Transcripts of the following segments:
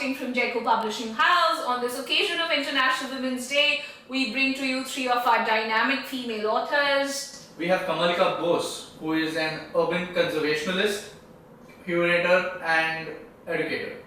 marketing from Jaico Publishing House. On this occasion of International Women's Day, we bring to you three of our dynamic female authors. We have Kamalika Bose, who is an urban conservationist, curator and educator.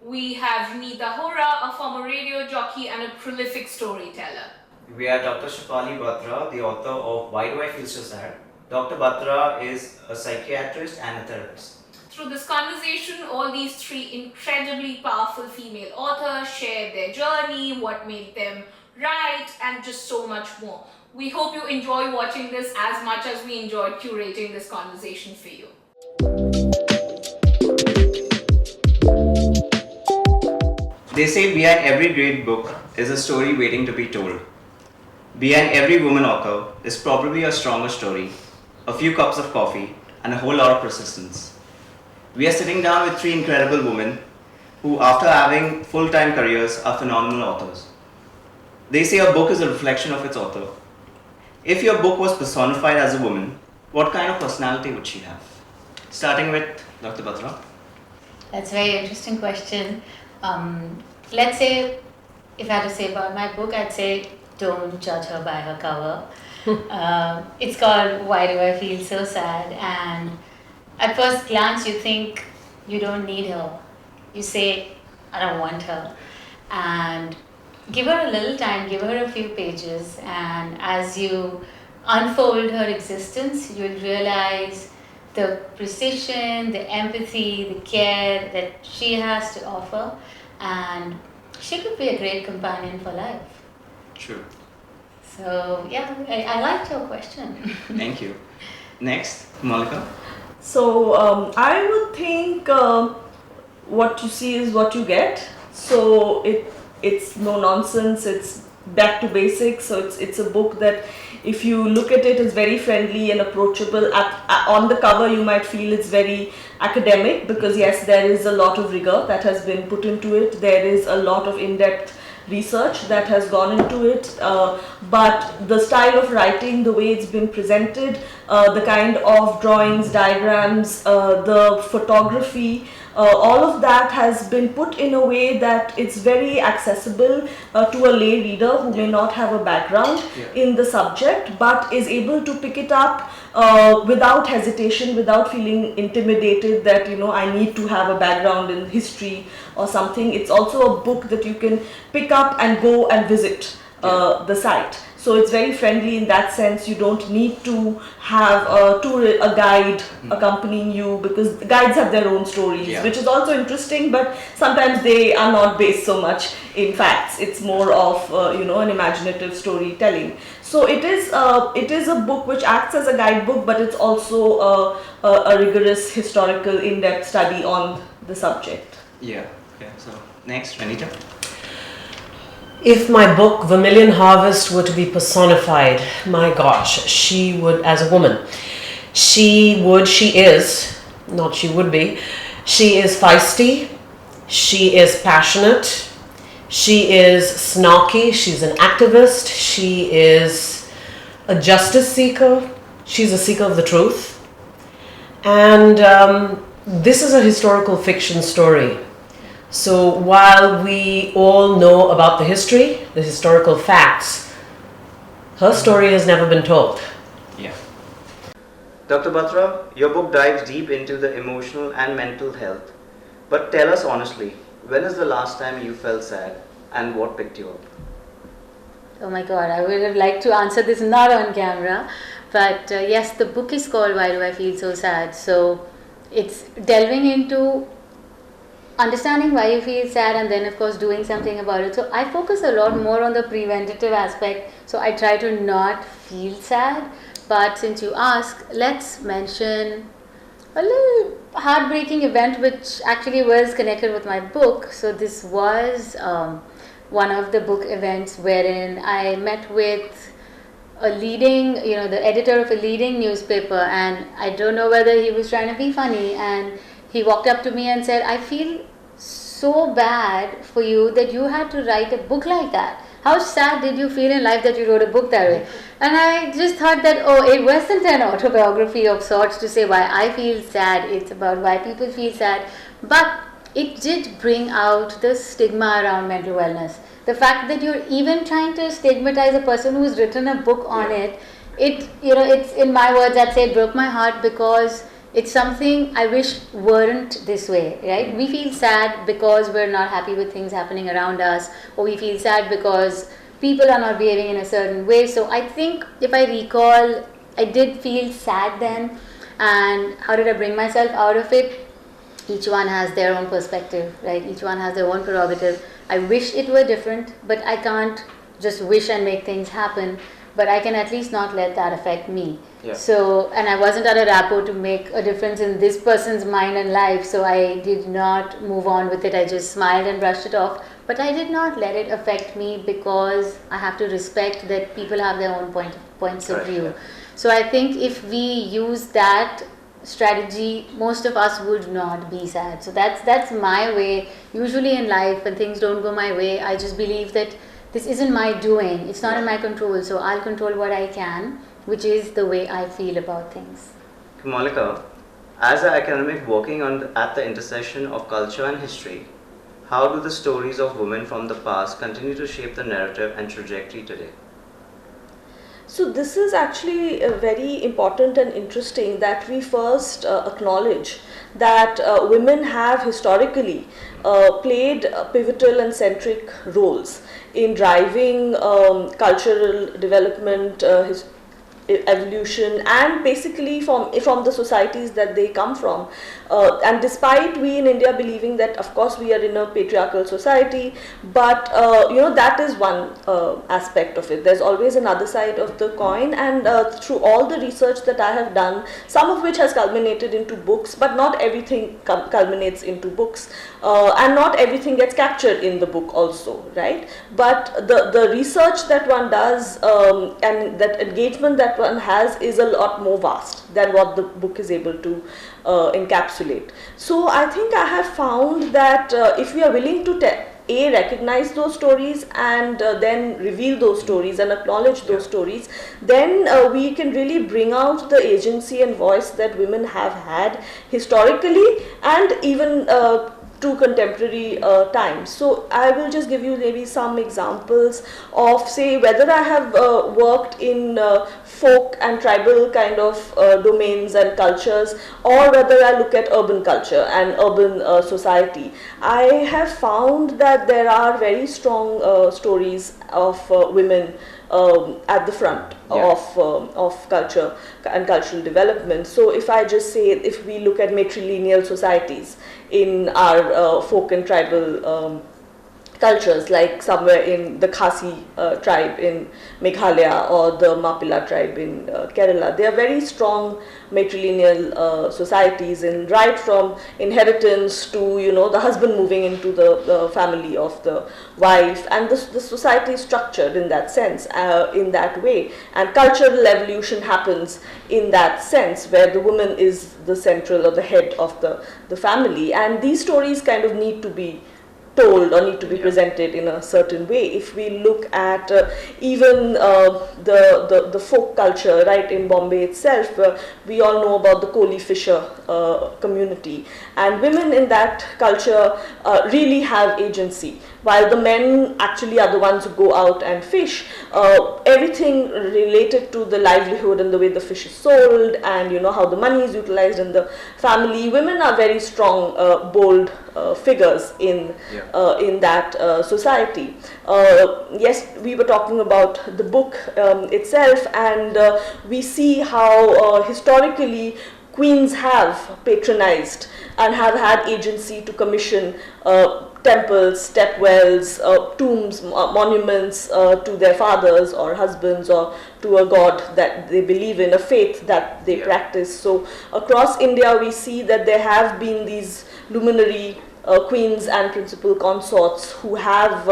We have Reenita Malhotra, a former radio jockey and a prolific storyteller. We are Dr. Shefali Batra, the author of Why Do I Feel So Sad? Dr. Batra is a psychiatrist and a therapist. Through this conversation, all these three incredibly powerful female authors shared their journey, what made them write, and just so much more. We hope you enjoy watching this as much as we enjoyed curating this conversation for you. They say behind every great book is a story waiting to be told. Behind every woman author is probably a stronger story, a few cups of coffee, and a whole lot of persistence. We are sitting down with three incredible women who, after having full-time careers, are phenomenal authors. They say a book is a reflection of its author. If your book was personified as a woman, what kind of personality would she have? Starting with Dr. Batra. That's a very interesting question. Let's say, if I had to say about my book, I'd say don't judge her by her cover. It's called Why Do I Feel So Sad? And at first glance, you think you don't need her. You say, I don't want her. And give her a little time, give her a few pages, and as you unfold her existence, you'll realize the precision, the empathy, the care that she has to offer, and she could be a great companion for life. True. So, yeah, I liked your question. Thank you. Next, Kamalika. So I would think what you see is what you get. So it's no nonsense. It's back to basics. So it's a book that, if you look at it, is very friendly and approachable. On the cover, you might feel it's very academic because yes, there is a lot of rigor that has been put into it. There is a lot of in-depth research that has gone into it, but the style of writing, the way it's been presented, the kind of drawings, diagrams, the photography, all of that has been put in a way that it's very accessible to a lay reader who may not have a background in the subject, but is able to pick it up without hesitation, without feeling intimidated that, I need to have a background in history or something. It's also a book that you can pick up and go and visit the site. So it's very friendly in that sense. You don't need to have a guide accompanying you, because the guides have their own stories, which is also interesting, but sometimes they are not based so much in facts. It's more of an imaginative storytelling. So it is a book which acts as a guidebook, but it's also a rigorous historical in-depth study on the subject. Yeah. Okay. So next, Reenita. If my book, Vermilion Harvest, were to be personified, my gosh, she would, as a woman, she is feisty, she is passionate, she is snarky, she's an activist, she is a justice seeker, she's a seeker of the truth. And this is a historical fiction story. So while we all know about the history, the historical facts, her story has never been told. Yeah. Dr. Batra, your book dives deep into the emotional and mental health. But tell us honestly, when is the last time you felt sad and what picked you up? Oh my God, I would have liked to answer this not on camera, but yes, the book is called Why Do I Feel So Sad? So it's delving into understanding why you feel sad and then of course doing something about it. So I focus a lot more on the preventative aspect. So I try to not feel sad. But since you ask, let's mention a little heartbreaking event which actually was connected with my book. So this was one of the book events wherein I met with a leading, the editor of a leading newspaper, and I don't know whether he was trying to be funny, and he walked up to me and said, I feel so bad for you that you had to write a book like that. How sad did you feel in life that you wrote a book that way? And I just thought that, it wasn't an autobiography of sorts to say why I feel sad. It's about why people feel sad. But it did bring out the stigma around mental wellness. The fact that you're even trying to stigmatize a person who's written a book on it, it's, in my words, I'd say it broke my heart, because it's something I wish weren't this way, right? We feel sad because we're not happy with things happening around us, or we feel sad because people are not behaving in a certain way. So I think, if I recall, I did feel sad then. And how did I bring myself out of it? Each one has their own perspective, right? Each one has their own prerogative. I wish it were different, but I can't just wish and make things happen. But I can at least not let that affect me. Yeah. So, and I wasn't at a rapport to make a difference in this person's mind and life, so I did not move on with it. I just smiled and brushed it off. But I did not let it affect me, because I have to respect that people have their own points of view. Yeah. So I think if we use that strategy, most of us would not be sad. So that's my way. Usually in life, when things don't go my way, I just believe that this isn't my doing. It's not in my control. So I'll control what I can, which is the way I feel about things. Kamalika, as an academic working at the intersection of culture and history, how do the stories of women from the past continue to shape the narrative and trajectory today? So this is actually very important and interesting that we first acknowledge that women have historically played pivotal and centric roles in driving cultural development, evolution, and basically from the societies that they come from. And despite we in India believing that of course we are in a patriarchal society, but that is one aspect of it. There's always another side of the coin, and through all the research that I have done, some of which has culminated into books, but not everything culminates into books, and not everything gets captured in the book also, right? But the research that one does and that engagement that one has is a lot more vast than what the book is able to encapsulate. So I think I have found that if we are willing to recognize those stories and then reveal those stories and acknowledge those stories, then we can really bring out the agency and voice that women have had historically and even to contemporary times. So I will just give you maybe some examples of, say, whether I have worked in folk and tribal kind of domains and cultures, or whether I look at urban culture and urban society. I have found that there are very strong stories of women at the front of culture and cultural development. So if I just say, if we look at matrilineal societies in our folk and tribal cultures, like somewhere in the Khasi tribe in Meghalaya or the Mapila tribe in Kerala, they are very strong matrilineal societies, and right from inheritance to the husband moving into the family of the wife, and the society is structured in that sense, in that way, and cultural evolution happens in that sense, where the woman is the central or the head of the family, and these stories kind of need to be told or need to be presented in a certain way. If we look at even the folk culture, right, in Bombay itself, we all know about the Koli fisher community, and women in that culture really have agency, while the men actually are the ones who go out and fish. Everything related to the livelihood and the way the fish is sold, and how the money is utilized in the family, women are very strong, bold figures in that society. Yes, we were talking about the book itself, and we see how historically queens have patronized and have had agency to commission temples, stepwells, tombs, monuments to their fathers or husbands, or to a god that they believe in, a faith that they practice. So across India we see that there have been these luminary queens and principal consorts who have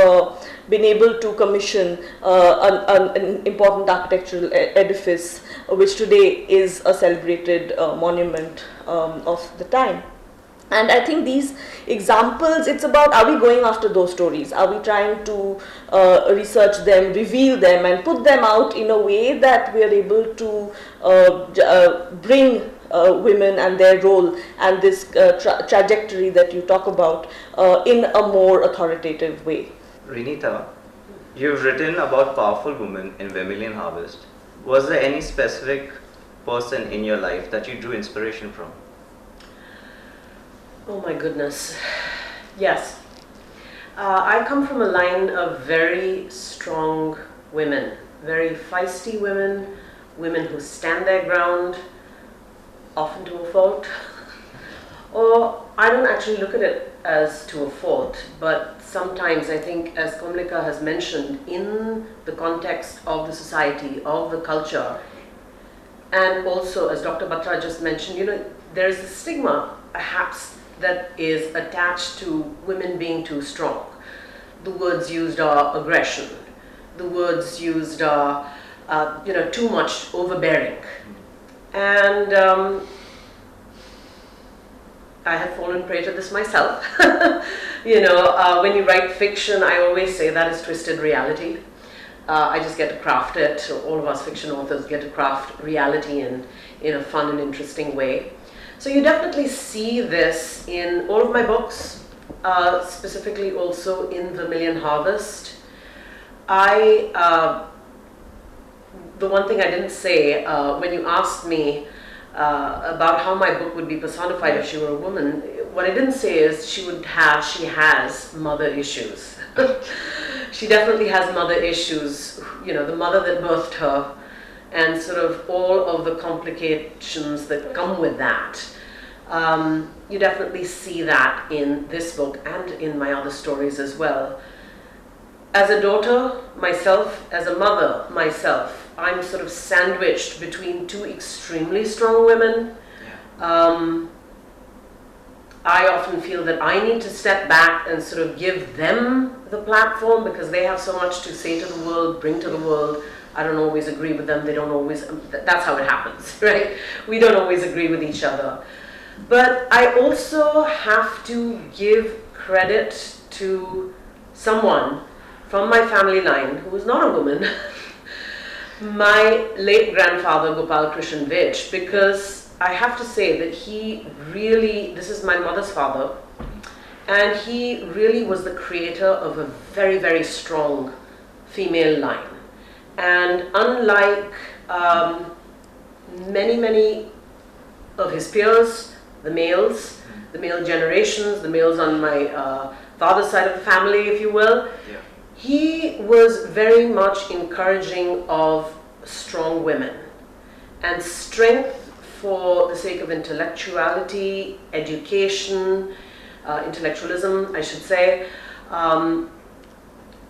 been able to commission an important architectural edifice, which today is a celebrated monument of the time. And I think these examples, it's about, are we going after those stories? Are we trying to research them, reveal them, and put them out in a way that we are able to bring women and their role and this trajectory that you talk about in a more authoritative way. Reenita, you've written about powerful women in Vermilion Harvest. Was there any specific person in your life that you drew inspiration from? Oh my goodness. Yes. I come from a line of very strong women, very feisty women, women who stand their ground, often to a fault. Or I don't actually look at it as to a fault, but sometimes I think, as Kamalika has mentioned, in the context of the society, of the culture, and also as Dr. Batra just mentioned, there is a stigma perhaps that is attached to women being too strong. The words used are aggression. The words used are, too much overbearing. And I have fallen prey to this myself. When you write fiction, I always say that is twisted reality. I just get to craft it. All of us fiction authors get to craft reality in a fun and interesting way. So you definitely see this in all of my books, specifically also in Vermilion Harvest. The one thing I didn't say when you asked me about how my book would be personified if she were a woman, what I didn't say is she has mother issues. She definitely has mother issues, the mother that birthed her, and sort of all of the complications that come with that. You definitely see that in this book and in my other stories as well. As a daughter myself, as a mother myself, I'm sort of sandwiched between two extremely strong women. I often feel that I need to step back and sort of give them the platform because they have so much to say to the world, bring to the world. I don't always agree with them. They don't always, that's how it happens, right? We don't always agree with each other. But I also have to give credit to someone from my family line who is not a woman, my late grandfather Gopal Krishan Vij, because I have to say that he really, this is my mother's father, and he really was the creator of a very, very strong female line. And unlike many of his peers, the male generations, the males on my father's side of the family, if you will, he was very much encouraging of strong women and strength for the sake of intellectuality, education, intellectualism, I should say,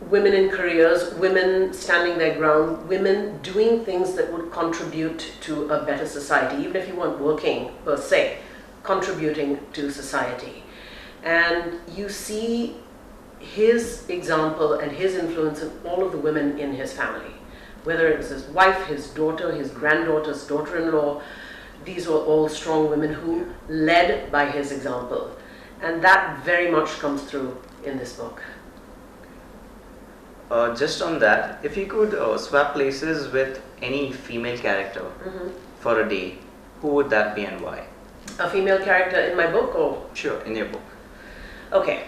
women in careers, women standing their ground, women doing things that would contribute to a better society, even if you weren't working per se, contributing to society. And you see his example and his influence in all of the women in his family, whether it was his wife, his daughter, his granddaughter's daughter-in-law. These were all strong women who led by his example. And that very much comes through in this book. Just on that, if you could swap places with any female character for a day, who would that be and why? A female character in my book, or? Sure, in your book. Okay.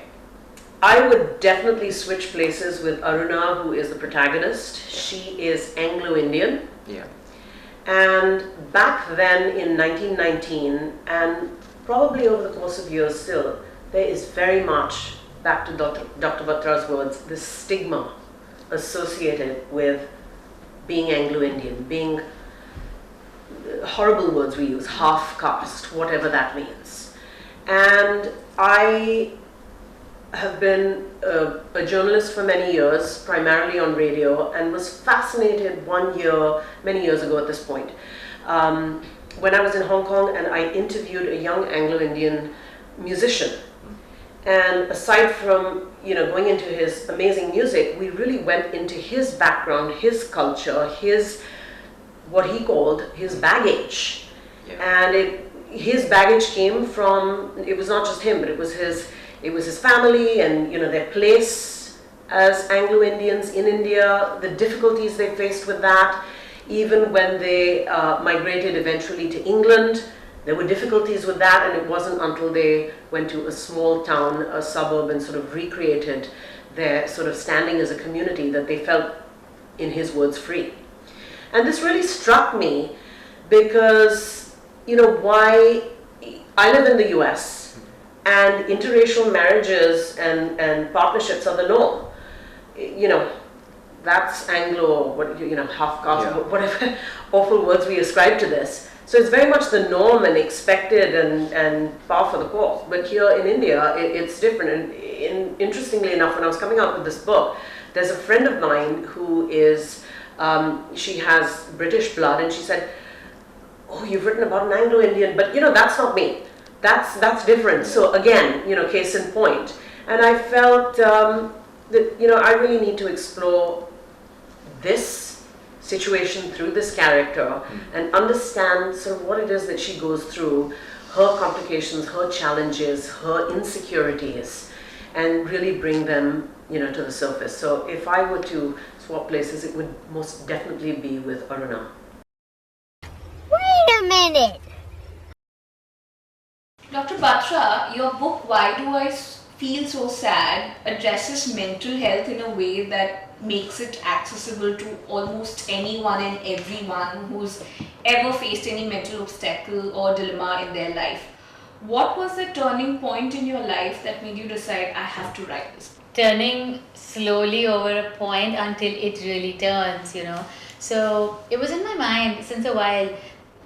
I would definitely switch places with Aruna, who is the protagonist. She is Anglo-Indian. Yeah. And back then in 1919, and probably over the course of years still, there is very much, back to Dr. Batra's words, this stigma associated with being Anglo-Indian, being, horrible words we use, half-caste, whatever that means. And I have been a journalist for many years, primarily on radio, and was fascinated one year, many years ago at this point, when I was in Hong Kong and I interviewed a young Anglo-Indian musician. And aside from going into his amazing music, we really went into his background, his culture, his, what he called his baggage. Yeah. And his baggage came from, it was not just him, but it was his family and their place as Anglo-Indians in India, the difficulties they faced with that, even when they migrated eventually to England There were difficulties with that, and it wasn't until they went to a small town, a suburb, and sort of recreated their sort of standing as a community that they felt, in his words, free. And this really struck me because, why I live in the US and interracial marriages and partnerships are the norm. That's Anglo, half caste, Yeah. whatever awful words we ascribe to this. So it's very much the norm and expected and par for the course. But here in India, it's different. And interestingly enough, when I was coming out with this book, there's a friend of mine who is, she has British blood, and she said, "Oh, you've written about an Anglo-Indian, but that's not me. That's different." So again, case in point. And I felt that I really need to explore this situation through this character and understand sort of what it is that she goes through, her complications, her challenges, her insecurities, and really bring them to the surface. So if I were to swap places, it would most definitely be with Aruna. Wait a minute. Dr. Batra, your book Why Do I Feel So Sad addresses mental health in a way that makes it accessible to almost anyone and everyone who's ever faced any mental obstacle or dilemma in their life. What was the turning point in your life that made you decide, I have to write this? Turning slowly over a point until it really turns, So it was in my mind since a while.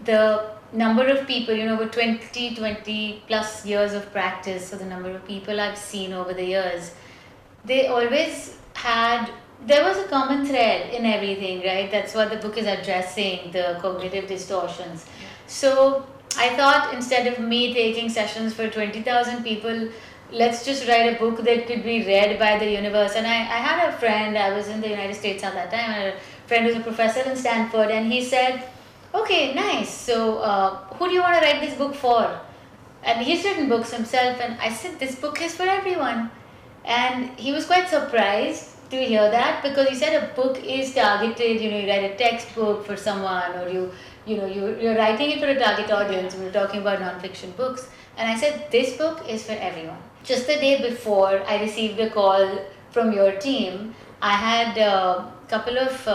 The number of people, with 20 plus years of practice, so the number of people I've seen over the years, they always had, there was a common thread in everything, right? That's what the book is addressing, the cognitive distortions. So I thought instead of me taking sessions for 20,000 people, let's just write a book that could be read by the universe. And I had a friend, I was in the United States at that time, I had a friend who's a professor in Stanford, and he said, "Okay, nice. So, who do you want to write this book for?" And he's written books himself, and I said, "This book is for everyone." And he was quite surprised to hear that, because he said a book is targeted. You write a textbook for someone, or you're writing it for a target audience. We were talking about non-fiction books, and I said, "This book is for everyone." Just the day before I received a call from your team, I had a couple of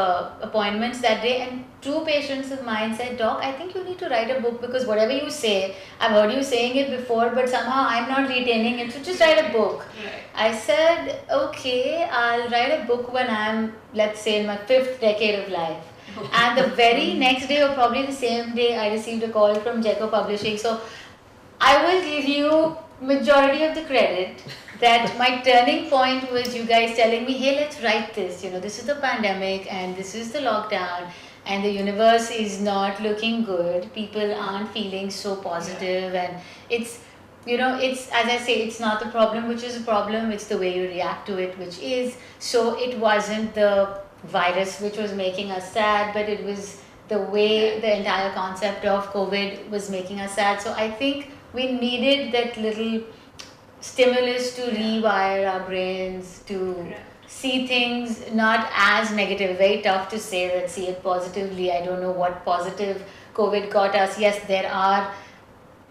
appointments that day, and 2 patients of mine said, "Doc, I think you need to write a book, because whatever you say, I've heard you saying it before, but somehow I'm not retaining it, so just write a book." Right. I said, "Okay, I'll write a book when I'm, let's say, in my 5th decade of life." And the very next day, or probably the same day, I received a call from Jaico Publishing. So I will give you majority of the credit that my turning point was you guys telling me, "Hey, let's write this. This is the pandemic, and this is the lockdown, and the universe is not looking good. People aren't feeling so positive, and it's as I say, it's not the problem which is a problem, it's the way you react to it which is." So it wasn't the virus which was making us sad, but it was the way the entire concept of COVID was making us sad. So I think we needed that little stimulus to rewire our brains, to see things not as negative. Very tough to say that, see it positively. I don't know what positive COVID got us. Yes, there are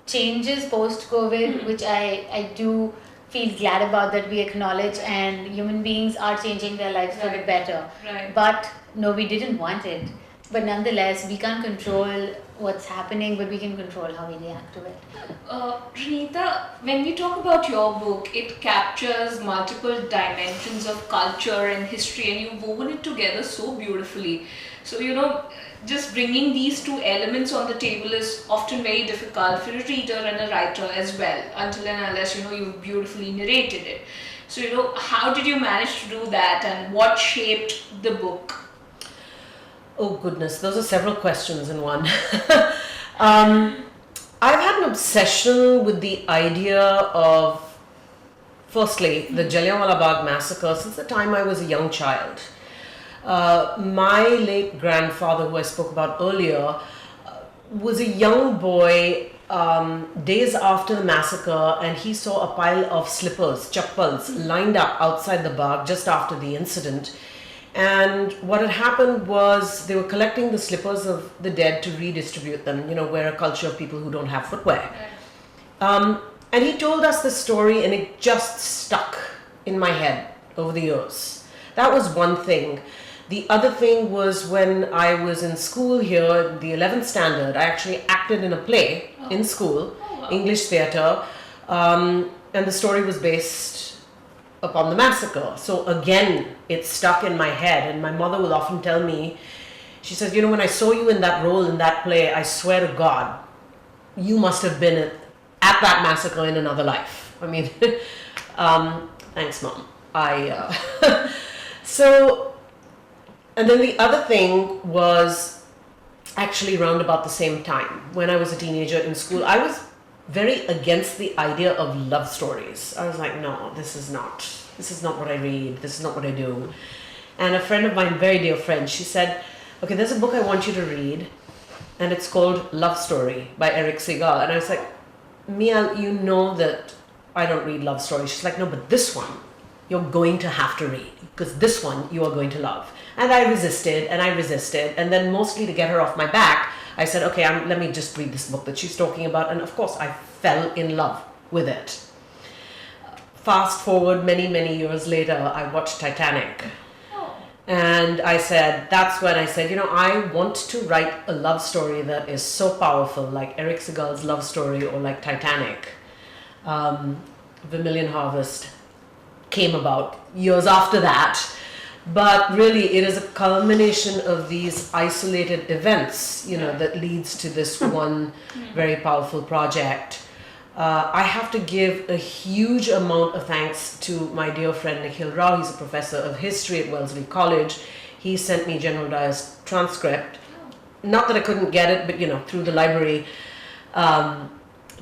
changes post-COVID, which I do feel glad about, that we acknowledge, and human beings are changing their lives for the better. Right. But no, we didn't want it. But nonetheless, we can't control what's happening, but we can control how we react to it. Reenita, when we talk about your book, it captures multiple dimensions of culture and history, and you've woven it together so beautifully. So, just bringing these 2 elements on the table is often very difficult for a reader and a writer as well, until and unless, you've beautifully narrated it. So, how did you manage to do that, and what shaped the book? Oh goodness, those are several questions in one. I've had an obsession with the idea of, firstly, the Jallianwala Bagh massacre since the time I was a young child. My late grandfather, who I spoke about earlier, was a young boy days after the massacre, and he saw a pile of slippers, chappals, lined up outside the Bagh just after the incident. And what had happened was they were collecting the slippers of the dead to redistribute them. We're a culture of people who don't have footwear. And he told us this story, and it just stuck in my head over the years. That was one thing. The other thing was when I was in school here, the 11th standard, I actually acted in a play in school, English theatre, and the story was based upon the massacre. So again, it stuck in my head, and my mother will often tell me, she says, when I saw you in that role in that play, I swear to God, you must have been at that massacre in another life. I mean, thanks, Mom. And then the other thing was actually around about the same time. When I was a teenager in school, I was very against the idea of love stories. I was like, no, this is not what I read, this is not what I do. And a friend of mine, very dear friend, she said, okay, there's a book I want you to read, and it's called Love Story by Eric Segal. And I was like, Mia, you know that I don't read love stories. She's like, no, but this one you're going to have to read, because this one you are going to love. And I resisted, and then mostly to get her off my back, I said, okay, let me just read this book that she's talking about. And of course, I fell in love with it. Fast forward many, many years later, I watched Titanic. And that's when I said, I want to write a love story that is so powerful, like Eric Segal's love story, or like Titanic. Vermilion Harvest came about years after that. But really, it is a culmination of these isolated events, that leads to this one very powerful project. I have to give a huge amount of thanks to my dear friend Nikhil Rao. He's a professor of history at Wellesley College. He sent me General Dyer's transcript. Not that I couldn't get it, but through the library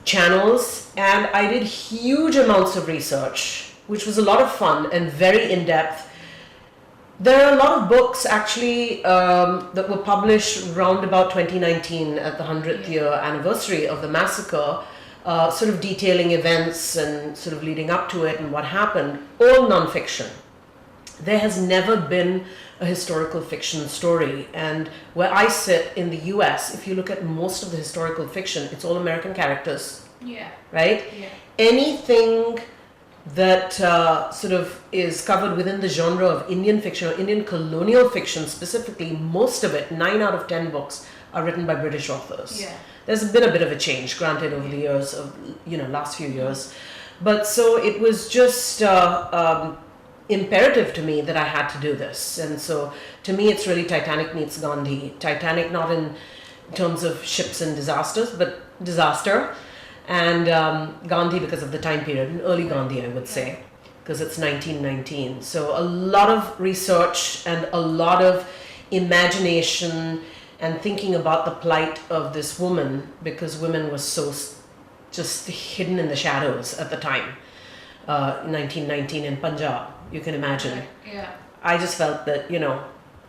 channels. And I did huge amounts of research, which was a lot of fun and very in-depth. There are a lot of books actually that were published around about 2019 at the 100th year anniversary of the massacre, sort of detailing events and sort of leading up to it and what happened, all non-fiction. There has never been a historical fiction story, and where I sit in the US, if you look at most of the historical fiction, it's all American characters. Yeah. Right? Yeah. Anything that sort of is covered within the genre of Indian fiction or Indian colonial fiction specifically, most of it, 9 out of 10 books, are written by British authors. Yeah. There's been a bit of a change, granted, over the years of, last few years. But so it was just imperative to me that I had to do this. And so to me, it's really Titanic meets Gandhi. Titanic not in terms of ships and disasters, but disaster. And Gandhi because of the time period, an early Gandhi, I would say, because it's 1919. So a lot of research and a lot of imagination and thinking about the plight of this woman, because women were so just hidden in the shadows at the time. 1919 in Punjab, you can imagine. Yeah. I just felt that,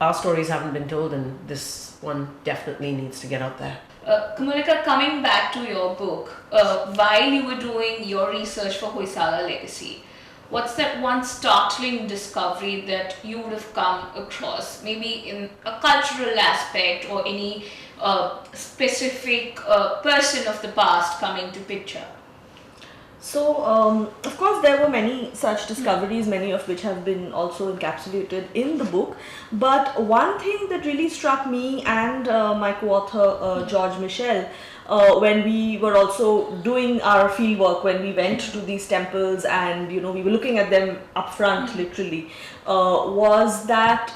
our stories haven't been told, and this one definitely needs to get out there. Kamalika, coming back to your book, while you were doing your research for Hoysala Legacy, what's that one startling discovery that you would have come across, maybe in a cultural aspect or any specific person of the past coming to picture? So, of course, there were many such discoveries, many of which have been also encapsulated in the book. But one thing that really struck me and my co-author George Michel, when we were also doing our field work, when we went to these temples and we were looking at them up front, literally, was that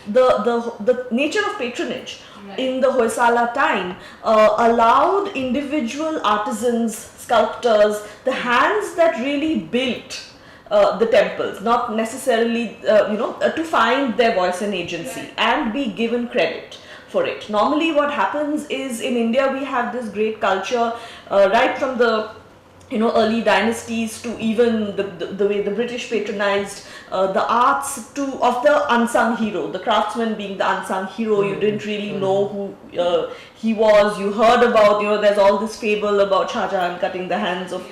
the nature of patronage in the Hoysala time allowed individual artisans, sculptors, the hands that really built the temples, not necessarily to find their voice and agency and be given credit for it. Normally what happens is, in India we have this great culture right from the early dynasties to even the way the British patronized the arts of the unsung hero, the craftsman being the unsung hero. You didn't really know who he was. You heard about, there's all this fable about Shah Jahan cutting the hands of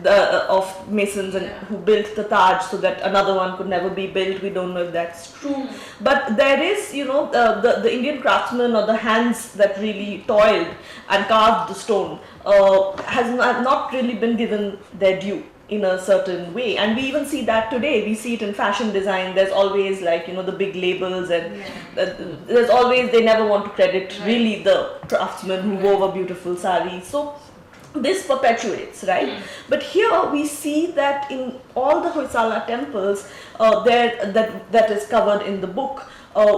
of masons and who built the Taj so that another one could never be built. We don't know if that's true, but there is, the Indian craftsmen or the hands that really toiled and carved the stone has not really been given their due in a certain way, and we even see that today. We see it in fashion design. There's always the big labels, and there's always, they never want to credit really the craftsman who wove a beautiful sari. So this perpetuates, right? But here we see that in all the Hoysala temples that is covered in the book,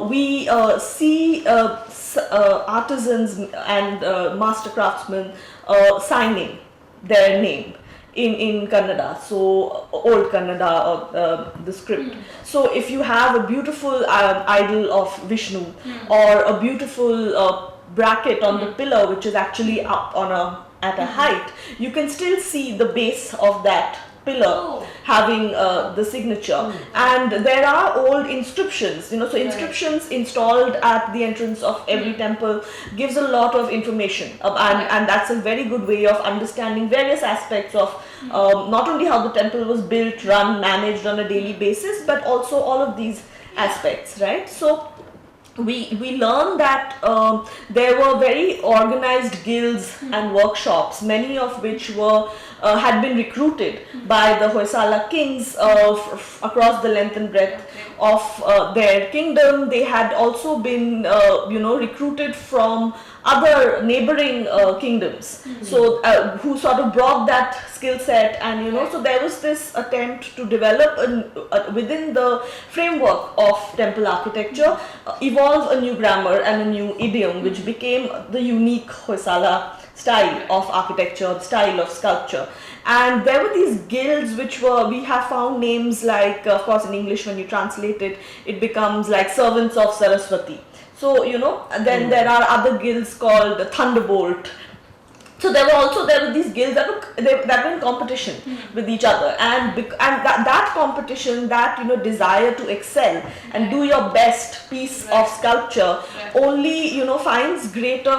we see artisans and master craftsmen signing their name in Kannada, so old Kannada, or the script. So if you have a beautiful idol of Vishnu, or a beautiful bracket on the pillar which is actually up at a height, you can still see the base of that pillar having the signature. And there are old inscriptions, so inscriptions installed at the entrance of every temple gives a lot of information, and that's a very good way of understanding various aspects of not only how the temple was built, run, managed on a daily basis, but also all of these aspects, right? So we learn that there were very organized guilds and workshops, many of which had been recruited by the Hoysala kings across the length and breadth of their kingdom. They had also been recruited from other neighboring kingdoms, so who sort of brought that skill set, and so there was this attempt to develop within the framework of temple architecture, evolve a new grammar and a new idiom, which became the unique Hoysala style of architecture, style of sculpture. And there were these guilds which we have found names like, of course in English when you translate it, it becomes like Servants of Saraswati. So, then there are other guilds called Thunderbolt. So there were these guilds that were in competition with each other, and that competition, that desire to excel and do your best piece of sculpture only finds greater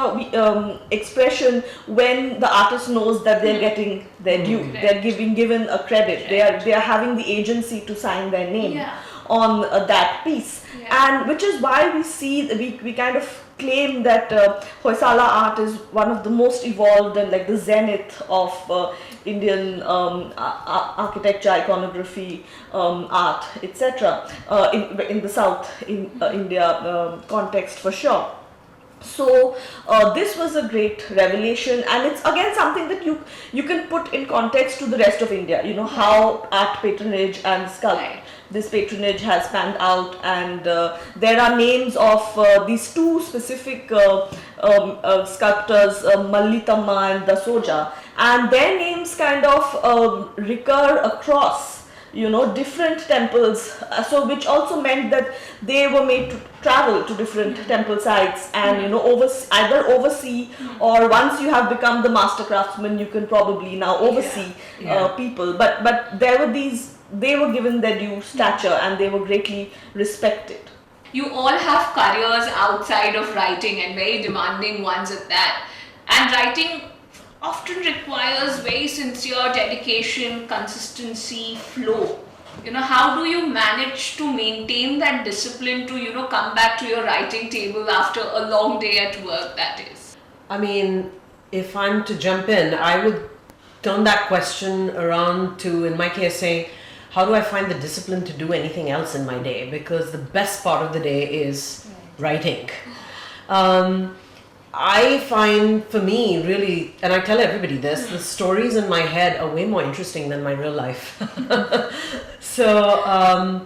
expression when the artist knows that they're getting their due, they're given a credit, they are having the agency to sign their name on that piece. And which is why we kind of claim that Hoysala art is one of the most evolved and like the zenith of Indian architecture, iconography, art, etc. In the South India context for sure. So this was a great revelation, and it's again something that you can put in context to the rest of India, how art patronage and this patronage has panned out, and there are names of these two specific sculptors, Mallithamma and Dasoja, and their names kind of recur across different temples, so which also meant that they were made to travel to different temple sites and either oversee, or once you have become the master craftsman, you can probably now oversee people. But they were given their due stature and they were greatly respected. You all have careers outside of writing, and very demanding ones at that. And writing often requires very sincere dedication, consistency, flow. How do you manage to maintain that discipline to, come back to your writing table after a long day at work, that is? I mean, if I'm to jump in, I would turn that question around to, in my case, say, how do I find the discipline to do anything else in my day? Because the best part of the day is writing. I find, for me, really, and I tell everybody this, the stories in my head are way more interesting than my real life. So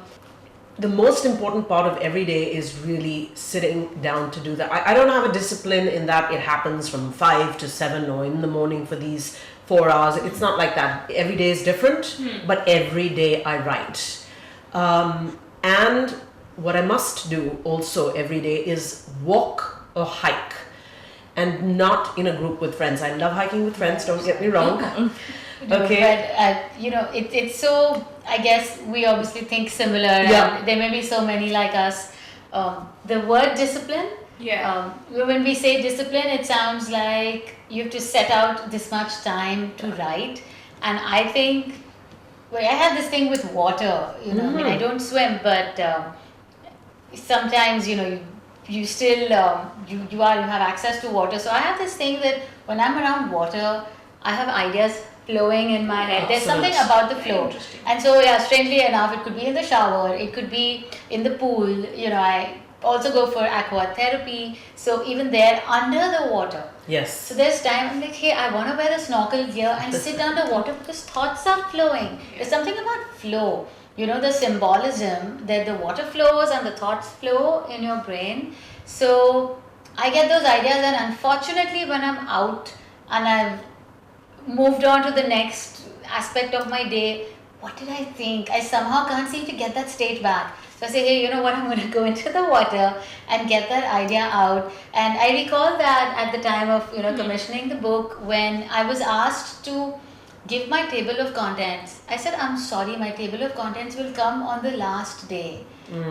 the most important part of every day is really sitting down to do that. I don't have a discipline in that it happens from 5 to 7 or in the morning for these 4 hours. It's not like that. Every day is different, but every day I write. And what I must do also every day is walk or hike, and not in a group with friends. I love hiking with friends, don't get me wrong. Okay. But, it's so, I guess we obviously think similar, and there may be so many like us. The word discipline, when we say discipline, it sounds like you have to set out this much time to write, And I think, well, I have this thing with water, I mean, I don't swim, but sometimes, you still, you have access to water. So I have this thing that when I'm around water, I have ideas flowing in my head. There's something about the flow. And so, yeah, strangely enough, it could be in the shower, it could be in the pool. I also go for aqua therapy. So even there, under the water. Yes. So there's time I'm like, hey, I want to wear the snorkel gear and sit underwater because thoughts are flowing. There's something about flow. The symbolism that the water flows and the thoughts flow in your brain. So I get those ideas, and unfortunately, when I'm out and I've moved on to the next aspect of my day, what did I think? I somehow can't seem to get that state back. So I say, hey, you know what? I'm going to go into the water and get that idea out. And I recall that at the time of commissioning the book, when I was asked to give my table of contents, I said, I'm sorry, my table of contents will come on the last day.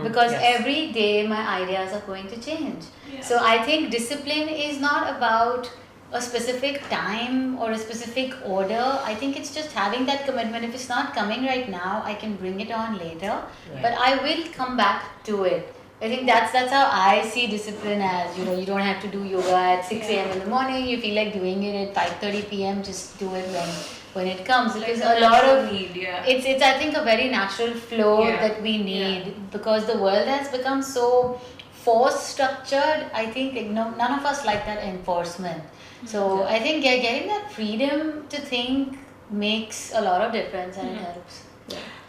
Because every day my ideas are going to change. Yeah. So I think discipline is not about a specific time or a specific order. I think it's just having that commitment. If it's not coming right now, I can bring it on later, but I will come back to it. I think that's how I see discipline as. You don't have to do yoga at 6 a.m. in the morning. You feel like doing it at 5:30 p.m. Just do it when it comes. Because a lot of it's I think a very natural flow that we need, because the world has become so force structured. I think none of us like that enforcement. So I think getting that freedom to think makes a lot of difference, and it helps.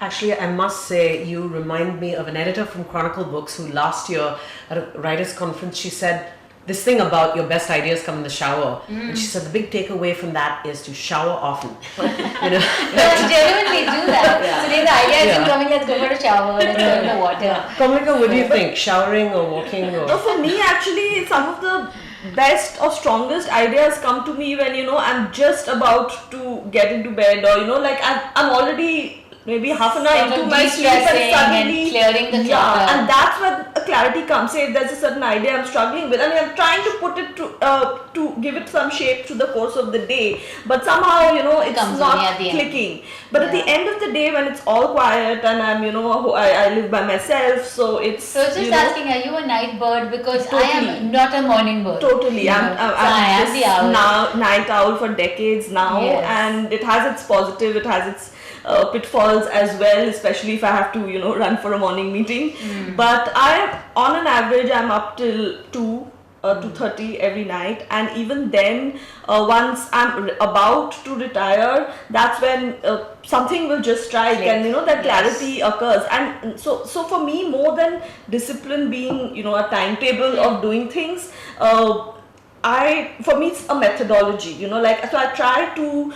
Actually, I must say, you remind me of an editor from Chronicle Books who last year at a writers' conference, she said this thing about your best ideas come in the shower. And she said the big takeaway from that is to shower often. No, genuinely do that. Today the idea isn't coming, let's go for a shower, let's go in the water. Kamalika, what do you think? Showering or walking? No, for me, actually, some of the best or strongest ideas come to me when I'm just about to get into bed, or like I'm already maybe half an hour into my sleep and suddenly clearing the clutter. And that's when a clarity comes. Say if there's a certain idea I'm struggling with, I'm trying to put it to give it some shape through the course of the day, but somehow it's not clicking. But at the end of the day, when it's all quiet and I'm I live by myself, so it's just asking, are you a night bird? Because totally. I am not a morning bird. Totally, I'm just night owl for decades now, and it has its positive, it has its pitfalls as well, especially if I have to run for a morning meeting. But on an average I'm up till 2:30 every night, and even then once I'm about to retire, that's when something will just strike and that clarity occurs. And so for me, more than discipline being a timetable of doing things, for me it's a methodology, so I try to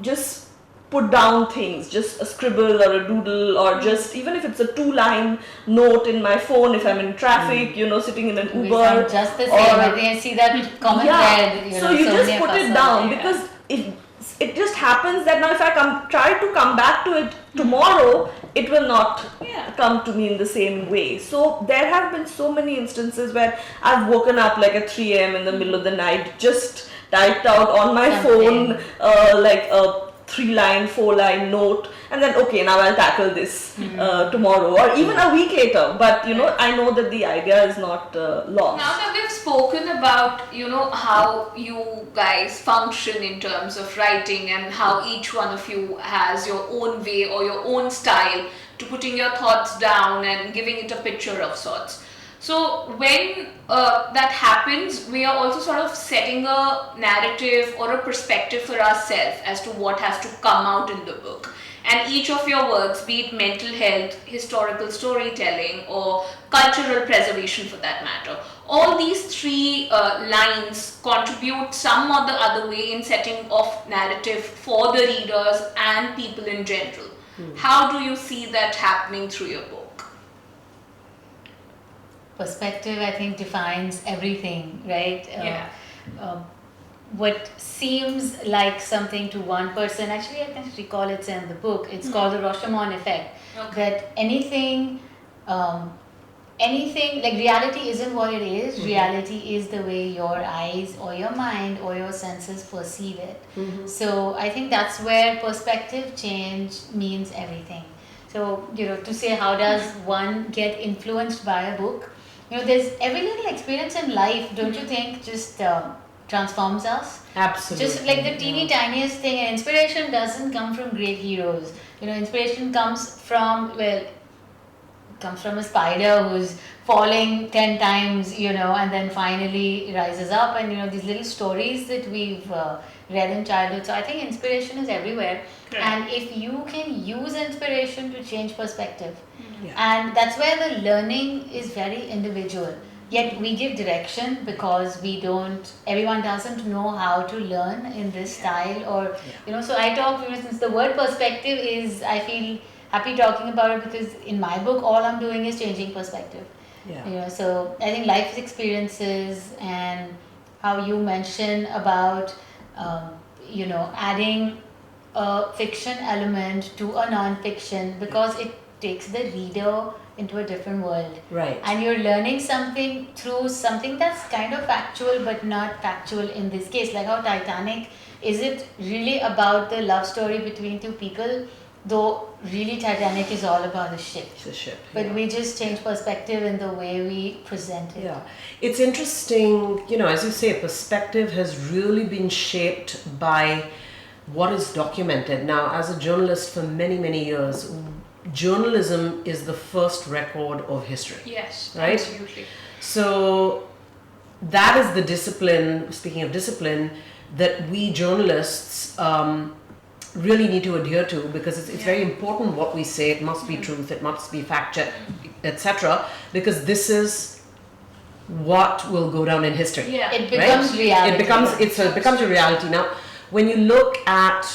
just put down things, just a scribble or a doodle, or just even if it's a 2-line note in my phone if I'm in traffic, sitting in an Uber. Just the same. I think I see that common thread. So you just put it down, because it just happens that now if I try to come back to it tomorrow, it will not come to me in the same way. So there have been so many instances where I've woken up like at 3 a.m. in the middle of the night, just typed out on my phone like a 3-line, 4-line note, and then okay, now I'll tackle this tomorrow or even a week later. But I know that the idea is not lost. Now that we've spoken about how you guys function in terms of writing and how each one of you has your own way or your own style to putting your thoughts down and giving it a picture of sorts. So when that happens, we are also sort of setting a narrative or a perspective for ourselves as to what has to come out in the book. And each of your works, be it mental health, historical storytelling, or cultural preservation for that matter, all these 3 lines contribute some or the other way in setting off narrative for the readers and people in general. How do you see that happening through your book? Perspective, I think, defines everything, right? What seems like something to one person, actually I can recall it's in the book, it's called the Rashomon effect. That anything anything like reality isn't what it is. Reality is the way your eyes or your mind or your senses perceive it. So I think that's where perspective change means everything. So, to say how does one get influenced by a book, there's every little experience in life, don't you think, just transforms us? Absolutely. Just like the teeny tiniest thing, and inspiration doesn't come from great heroes. Inspiration comes from, comes from a spider who's falling 10 times, and then finally rises up, and these little stories that we've read in childhood. So I think inspiration is everywhere. And if you can use inspiration to change perspective, and that's where the learning is very individual. Yet we give direction because everyone doesn't know how to learn in this style, or so I talk, since the word perspective is, I feel happy talking about it, because in my book all I'm doing is changing perspective. So I think life experiences, and how you mention about adding a fiction element to a non-fiction, because it takes the reader into a different world. Right. And you're learning something through something that's kind of factual but not factual in this case. Like how Titanic, is it really about the love story between two people? Though really Titanic is all about the ship. It's a ship. But we just change perspective in the way we present it. Yeah, it's interesting, as you say, perspective has really been shaped by what is documented. Now, as a journalist for many, many years, journalism is the first record of history. Yes, right? absolutely. So that is the discipline, speaking of discipline, that we journalists really need to adhere to, because it's very important what we say. It must be truth, it must be fact check, etc., because this is what will go down in history. Yeah. It becomes reality. It becomes a reality. Now, when you look at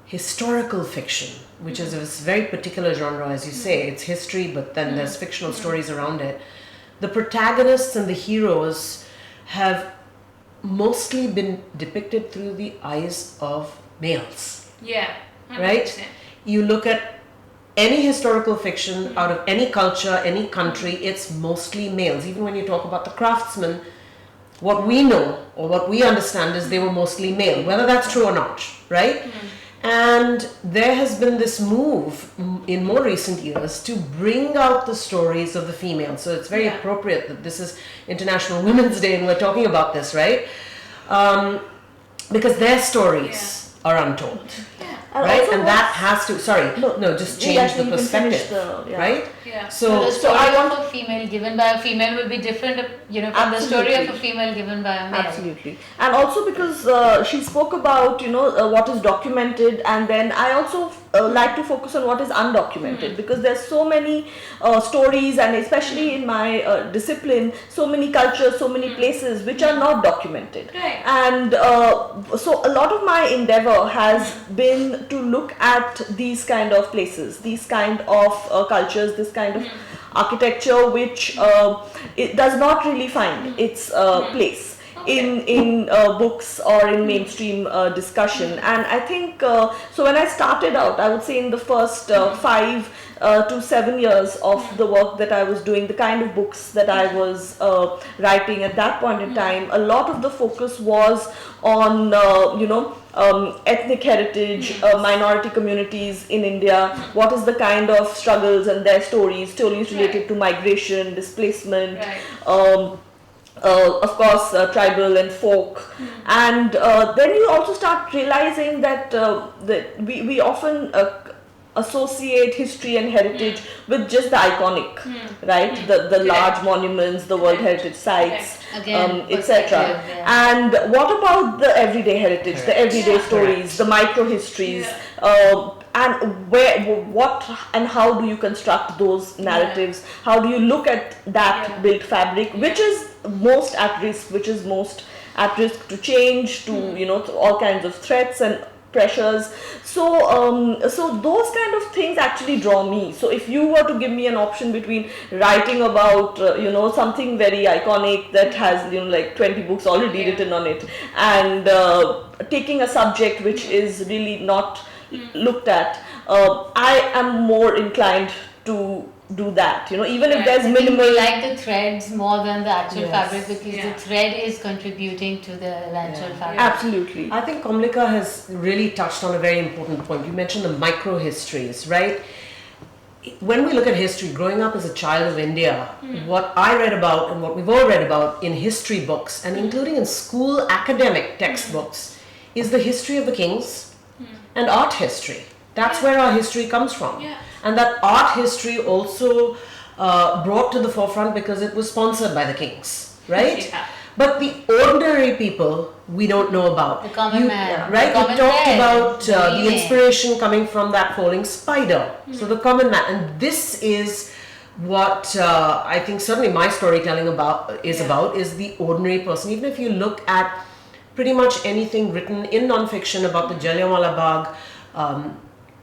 historical fiction, which is a very particular genre, as you say, it's history, but then there's fictional stories around it. The protagonists and the heroes have mostly been depicted through the eyes of males. Yeah, 100%. Right? You look at any historical fiction out of any culture, any country, it's mostly males. Even when you talk about the craftsmen, what we know or what we understand is they were mostly male, whether that's true or not, right? And there has been this move in more recent years to bring out the stories of the females. So it's very appropriate that this is International Women's Day and we're talking about this, right? Because their stories are untold. Right, and that has to. Just change the perspective, right? Yeah. So the So story I want of a female given by a female will be different, from the story of a female given by a male. Absolutely. And also because she spoke about, what is documented, and then I also like to focus on what is undocumented, because there's so many stories, and especially in my discipline, so many cultures, so many places which are not documented. Right. And so a lot of my endeavor has been to look at these kind of places, these kind of cultures, this kind of architecture which it does not really find its place in books or in mainstream discussion. And I think so when I started out, I would say in the first 5 to 7 years of the work that I was doing, the kind of books that I was writing at that point in time, a lot of the focus was on ethnic heritage, minority communities in India, what is the kind of struggles and their stories related to migration, displacement, of course tribal and folk. And then you also start realizing that we often associate history and heritage with just the iconic, right? The large monuments, the World Heritage Sites, etc. And what about the everyday heritage, the everyday stories, the micro histories, and what and how do you construct those narratives? How do you look at that built fabric, which is most at risk, to change, to all kinds of threats and pressures. So those kind of things actually draw me. So if you were to give me an option between writing about something very iconic that has like 20 books already written on it, and taking a subject which is really not looked at, I am more inclined to do that. Even if Right. there's I think minimal. we like the threads more than the actual Yes. fabric because Yeah. the thread is contributing to the actual Yeah. fabric. Absolutely. I think Kamalika has really touched on a very important point. You mentioned the micro histories, right? When we look at history, growing up as a child of India, what I read about and what we've all read about in history books and including in school academic textbooks is the history of the kings and art history. That's where our history comes from. Yeah. And that art history also brought to the forefront because it was sponsored by the kings, right? Yeah. But the ordinary people we don't know about. The common man. Right? The We common talked thread, about the the weaving. inspiration coming from that falling spider. So the common man. And this is what I think certainly my storytelling about is the ordinary person. Even if you look at pretty much anything written in non-fiction about the Jallianwala Bagh